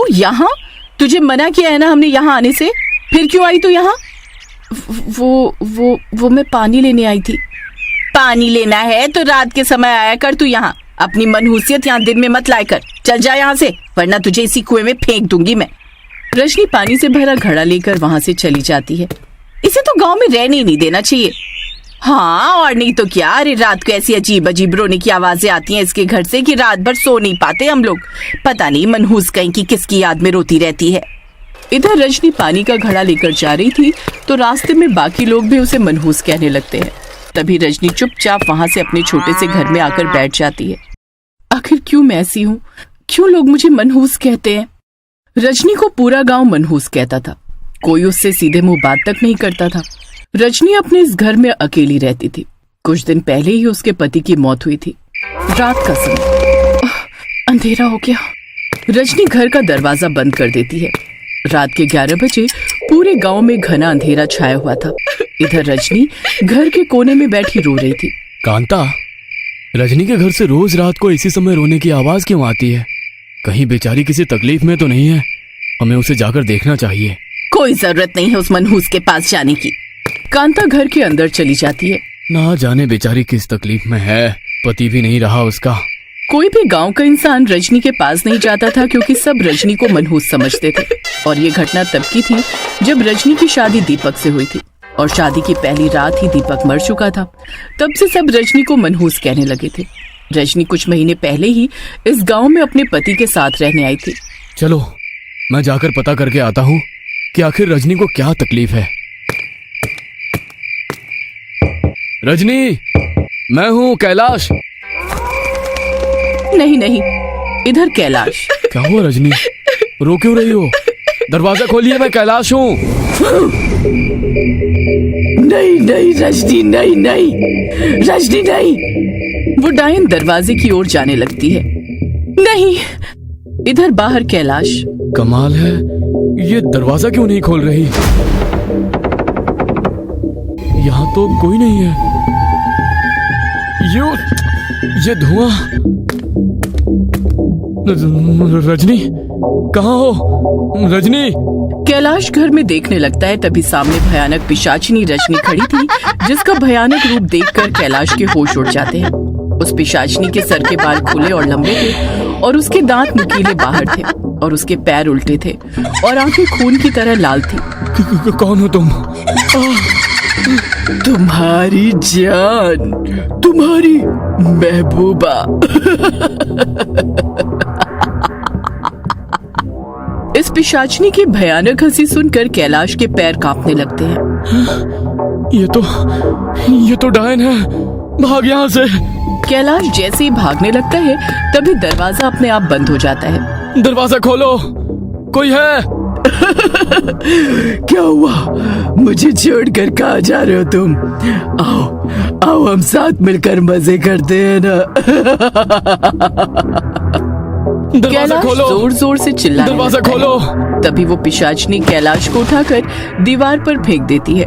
तू यहाँ? तुझे मना किया है ना हमने यहाँ आने से, फिर क्यों आई तू यहाँ? वो मैं पानी लेने आई थी। पानी लेना है तो रात के समय आया कर तू यहाँ। अपनी मनहूसियत यहाँ दिन में मत लाया कर। चल जा यहाँ से, वरना तुझे इसी कुएं में फेंक दूंगी मैं। रजनी पानी से भरा घड़ा लेकर वहाँ से चली जाती है। इसे तो गांव में रहने ही नहीं देना चाहिए। हाँ और नहीं तो क्या। अरे रात को ऐसी अजीब अजीब रोने की आवाजें आती हैं इसके घर से कि रात भर सो नहीं पाते हम लोग। पता नहीं मनहूस कहीं की किसकी याद में रोती रहती है। इधर रजनी पानी का घड़ा लेकर जा रही थी तो रास्ते में बाकी लोग भी उसे मनहूस कहने लगते हैं। तभी रजनी चुपचाप वहाँ से अपने छोटे से घर में आकर बैठ जाती है। आखिर क्यों मैं ऐसी हूँ? क्यों लोग मुझे मनहूस कहते हैं? रजनी को पूरा गांव मनहूस कहता था। कोई उससे सीधे मुंह बात तक नहीं करता था। रजनी अपने इस घर में अकेली रहती थी। कुछ दिन पहले ही उसके पति की मौत हुई थी। रात का समय, अंधेरा हो गया। रजनी घर का दरवाजा बंद कर देती है। रात के 11 बजे पूरे गांव में घना अंधेरा छाया हुआ था। इधर रजनी घर के कोने में बैठी रो रही थी। कांता, रजनी के घर से रोज रात को इसी समय रोने की आवाज क्यों आती है? कहीं बेचारी किसी तकलीफ में तो नहीं है? हमें उसे जाकर देखना चाहिए। कोई जरूरत नहीं है उस मनहूस के पास जाने की। कांता घर के अंदर चली जाती है। ना जाने बेचारी किस तकलीफ में है, पति भी नहीं रहा उसका। कोई भी गांव का इंसान रजनी के पास नहीं जाता था क्योंकि सब रजनी को मनहूस समझते थे। और ये घटना तब की थी जब रजनी की शादी दीपक से हुई थी और शादी की पहली रात ही दीपक मर चुका था। तब से सब रजनी को मनहूस कहने लगे थे। रजनी कुछ महीने पहले ही इस गांव में अपने पति के साथ रहने आई थी। चलो मैं जाकर पता करके आता हूँ कि आखिर रजनी को क्या तकलीफ है। रजनी, मैं हूँ कैलाश। नहीं, इधर कैलाश। क्या हुआ रजनी, रो क्यों रही हो? दरवाजा खोलिए, मैं कैलाश हूँ। नहीं रजनी, नहीं रजनी, नहीं। वो डायन दरवाजे की ओर जाने लगती है। नहीं, इधर बाहर कैलाश। कमाल है, ये दरवाजा क्यों नहीं खोल रही? यहाँ तो कोई नहीं है। ये धुआं। रजनी, कहाँ हो रजनी? कैलाश घर में देखने लगता है। तभी सामने भयानक पिशाचिनी रजनी खड़ी थी, जिसका भयानक रूप देखकर कैलाश के होश उड़ जाते हैं। उस पिशाचिनी के सर के बाल खुले और लंबे थे और उसके दांत नुकीले बाहर थे और उसके पैर उल्टे थे और आंखें खून की तरह लाल थी। कौन हो तुम? तुम्हारी जान, तुम्हारी महबूबा। इस पिशाचिनी की भयानक हंसी सुनकर कैलाश के पैर कांपने लगते हैं। ये तो डायन है, भाग यहाँ से। कैलाश जैसे ही भागने लगता है तभी दरवाजा अपने आप बंद हो जाता है। दरवाजा खोलो, कोई है? क्या हुआ? मुझे छोड़कर कहाँ जा रहे हो तुम? आओ हम साथ मिलकर मजे करते हैं ना। कैलाश जोर जोर से चिल्लाने दरवाजा खोलो। तभी वो पिशाचिनी कैलाश को उठाकर दीवार पर फेंक देती है।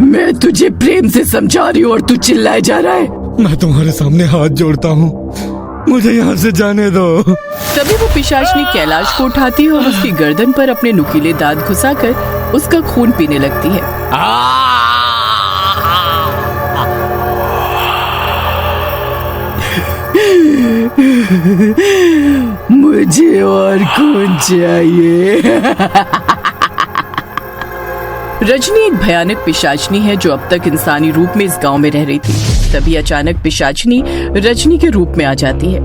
मैं तुझे प्रेम से समझा रही हूँ और तू चिल्लाए जा रहा है। मैं तुम्हारे सामने हाथ जोड़ता हूँ, मुझे यहाँ से जाने दो। तभी वो पिशाचिनी कैलाश को उठाती है और उसकी गर्दन पर अपने नुकीले दांत घुसाकर उसका खून पीने लगती है। मुझे और खून चाहिए। रजनी एक भयानक पिशाचिनी है जो अब तक इंसानी रूप में इस गांव में रह रही थी। तभी अचानक पिशाचिनी रजनी के रूप में आ जाती है।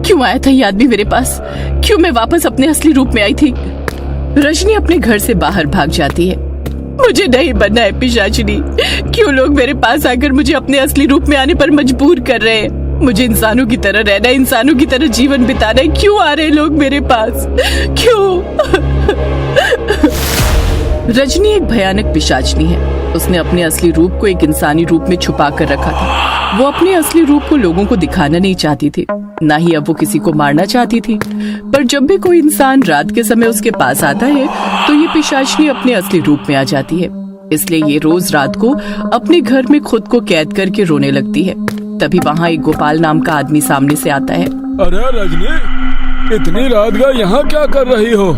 क्यों आया था ये आदमी मेरे पास? क्यों मैं वापस अपने असली रूप में आई थी? रजनी अपने घर से बाहर भाग जाती है। मुझे नहीं बनना है पिशाचिनी। क्यों लोग मेरे पास आकर मुझे अपने असली रूप में आने पर मजबूर कर रहे हैं? मुझे इंसानों की तरह रहना है, इंसानों की तरह जीवन बिताना है। क्यों आ रहे लोग मेरे पास? क्यों? रजनी एक भयानक पिशाचिनी है। उसने अपने असली रूप को एक इंसानी रूप में छुपा कर रखा था। वो अपने असली रूप को लोगों को दिखाना नहीं चाहती थी, ना ही अब वो किसी को मारना चाहती थी। पर जब भी कोई इंसान रात के समय उसके पास आता है तो ये पिशाचिनी अपने असली रूप में आ जाती है। इसलिए ये रोज रात को अपने घर में खुद को कैद करके रोने लगती है। तभी वहाँ एक गोपाल नाम का आदमी सामने से आता है। अरे रजनी, इतनी रात गए यहाँ क्या कर रही हो?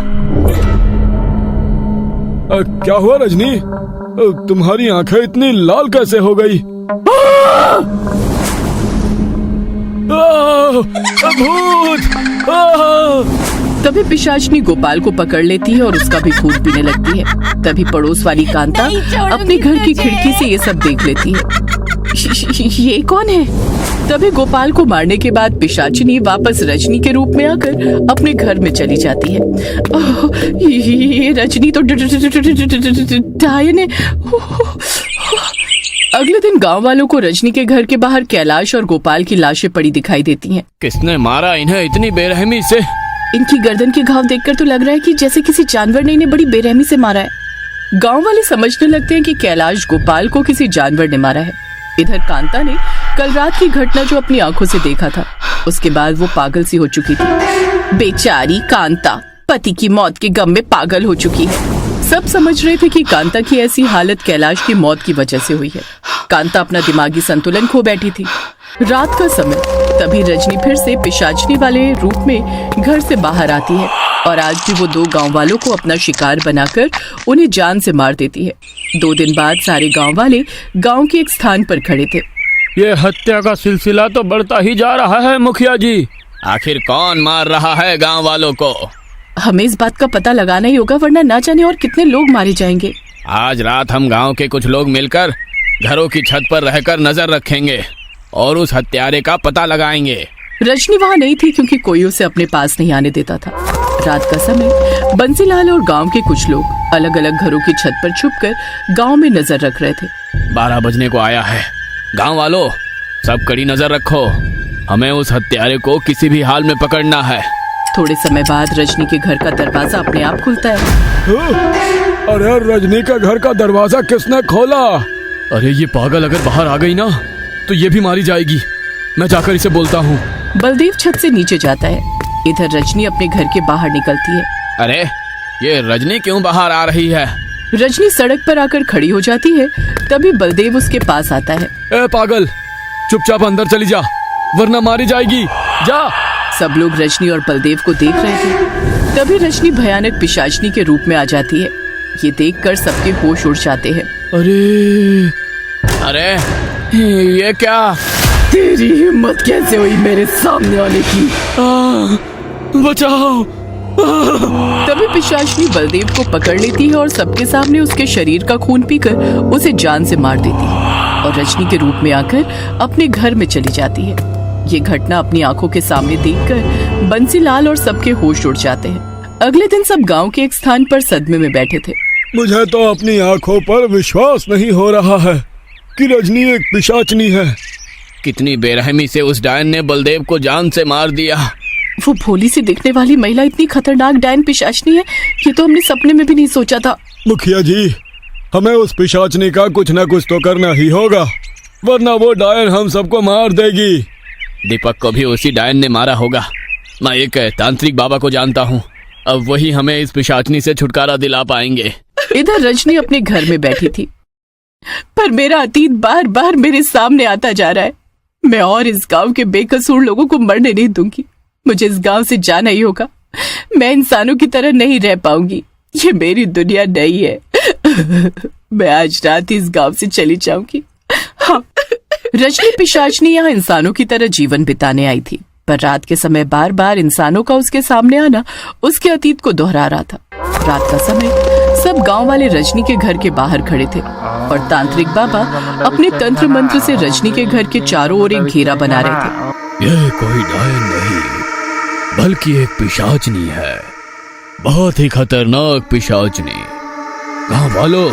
क्या हुआ रजनी? तुम्हारी आंखें इतनी लाल कैसे हो गई? भूत! तभी पिशाचनी गोपाल को पकड़ लेती है और उसका भी खून पीने लगती है। तभी पड़ोस वाली कांता अपने घर की खिड़की से ये सब देख लेती है। ये कौन है? तभी गोपाल को मारने के बाद पिशाचिनी वापस रजनी के रूप में आकर अपने घर में चली जाती है। ये रजनी तो डायन है। अगले दिन गांव वालों को रजनी के घर के बाहर कैलाश और गोपाल की लाशें पड़ी दिखाई देती हैं। किसने मारा इन्हें इतनी बेरहमी से? इनकी गर्दन के घाव देखकर तो लग रहा है कि जैसे किसी जानवर ने इन्हें बड़ी बेरहमी से मारा है। गांव वाले समझने लगते हैं कि कैलाश गोपाल को किसी जानवर ने मारा है। इधर कांता ने कल रात की घटना जो अपनी आंखों से देखा था, उसके बाद वो पागल सी हो चुकी थी। बेचारी कांता पति की मौत के गम में पागल हो चुकी है। सब समझ रहे थे कि कांता की ऐसी हालत कैलाश की मौत की वजह से हुई है। कांता अपना दिमागी संतुलन खो बैठी थी। रात का समय, तभी रजनी फिर से पिशाचनी वाले रूप में घर से बाहर आती है और आज भी वो 2 गांव वालों को अपना शिकार बनाकर उन्हें जान से मार देती है। 2 दिन बाद सारे गांव वाले गांव के एक स्थान पर खड़े थे। ये हत्या का सिलसिला तो बढ़ता ही जा रहा है मुखिया जी। आखिर कौन मार रहा है गांव वालों को? हमें इस बात का पता लगाना ही होगा, वरना ना जाने और कितने लोग मारे जाएंगे। आज रात हम गांव के कुछ लोग मिलकर घरों की छत पर रहकर नजर रखेंगे और उस हत्यारे का पता लगाएंगे। रजनी वहाँ नहीं थी क्योंकि कोई उसे अपने पास नहीं आने देता था। रात का समय बंसीलाल और गांव के कुछ लोग अलग अलग घरों की छत पर छुपकर गांव में नजर रख रहे थे। 12 बजने को आया है। गांव वालों, सब कड़ी नजर रखो। हमें उस हत्यारे को किसी भी हाल में पकड़ना है। थोड़े समय बाद रजनी के घर का दरवाजा अपने आप खुलता है। अरे रजनी के घर का दरवाजा किसने खोला? अरे ये पागल अगर बाहर आ गई ना तो ये भी मारी जाएगी। मैं जाकर इसे बोलता हूँ। बलदेव छत से नीचे जाता है। इधर रजनी अपने घर के बाहर निकलती है। अरे ये रजनी क्यों बाहर आ रही है? रजनी सड़क पर आकर खड़ी हो जाती है। तभी बलदेव उसके पास आता है। ए पागल, चुपचाप अंदर चली जा वरना मारी जाएगी। जा। सब लोग रजनी और बलदेव को देख रहे थे। तभी रजनी भयानक पिशाचनी के रूप में आ जाती है। ये देखकर सबके होश उड़ जाते हैं। अरे ये क्या? तेरी हिम्मत कैसे हुई मेरे सामने आने की? बचाओ। तभी पिशाचनी बलदेव को पकड़ लेती है और सबके सामने उसके शरीर का खून पीकर उसे जान से मार देती है और रजनी के रूप में आकर अपने घर में चली जाती है। ये घटना अपनी आंखों के सामने देखकर बंसीलाल और सबके होश उड़ जाते हैं। अगले दिन सब गांव के एक स्थान पर सदमे में बैठे थे। मुझे तो अपनी आंखों पर विश्वास नहीं हो रहा है कि रजनी एक पिशाचनी है। कितनी बेरहमी से उस डायन ने बलदेव को जान से मार दिया। वो भोली सी दिखने वाली महिला इतनी खतरनाक डायन पिशाचनी है, ये तो हमने सपने में भी नहीं सोचा था। मुखिया जी, हमें उस पिशाचनी का कुछ न कुछ तो करना ही होगा, वरना वो डायन हम सबको मार देगी। दीपक को भी उसी डायन ने मारा होगा। मैं एक तांत्रिक बाबा को जानता हूँ, अब वही हमें इस पिशाचनी से छुटकारा दिला पाएंगे। इधर रजनी अपने घर में बैठी थी, पर मेरा अतीत बार बार मेरे सामने आता जा रहा है। मैं और इस गांव के बेकसूर लोगों को मरने नहीं दूंगी। मुझे इस गांव से जाना ही होगा। मैं इंसानों की तरह नहीं रह पाऊंगी। ये मेरी दुनिया नहीं है। मैं आज रात इस गांव से चली जाऊंगी। हाँ। रजनी पिशाचनी यहाँ इंसानों की तरह जीवन बिताने आई थी, पर रात के समय बार बार इंसानों का उसके सामने आना उसके अतीत को दोहरा रहा था। रात का समय सब गांव वाले रजनी के घर के बाहर खड़े थे और तांत्रिक बाबा अपने तंत्र मंत्र से रजनी के घर के चारों ओर एक घेरा बना रहे थे। यह कोई डायन नहीं बल्कि एक पिशाचनी है, बहुत ही खतरनाक पिशाचनी। गांव वालों,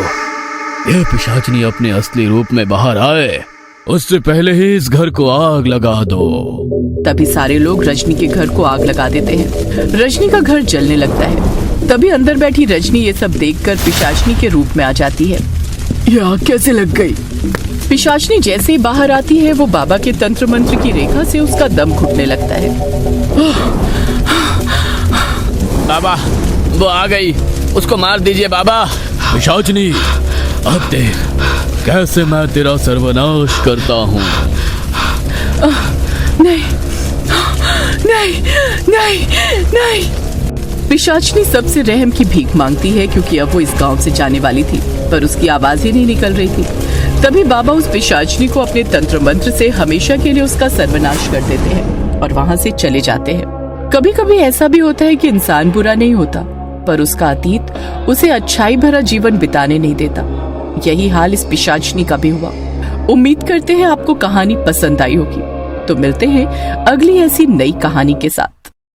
यह पिशाचनी अपने असली रूप में बाहर आए उससे पहले ही इस घर को आग लगा दो। तभी सारे लोग रजनी के घर को आग लगा देते हैं। रजनी का घर जलने लगता है। तभी अंदर बैठी रजनी ये सब देखकर पिशाचनी के रूप में आ जाती है। ये आग कैसे लग गई? पिशाचनी जैसे ही बाहर आती है वो बाबा के तंत्र मंत्र की रेखा से उसका दम घुटने लगता है। बाबा, वो आ गई, उसको मार दीजिए बाबा। पिशाचनी, अब देख कैसे मैं तेरा सर्वनाश करता हूँ। नहीं, नहीं नहीं नहीं। पिशाचनी सबसे रहम की भीख मांगती है क्योंकि अब वो इस गांव से जाने वाली थी, पर उसकी आवाज ही नहीं निकल रही थी। तभी बाबा उस पिशाचनी को अपने तंत्र मंत्र से हमेशा के लिए उसका सर्वनाश कर देते हैं और वहां से चले जाते हैं। कभी कभी ऐसा भी होता है कि इंसान बुरा नहीं होता, पर उसका अतीत उसे अच्छाई भरा जीवन बिताने नहीं देता। यही हाल इस पिशाचनी का भी हुआ। उम्मीद करते हैं आपको कहानी पसंद आई होगी। तो मिलते हैं अगली ऐसी नई कहानी के साथ।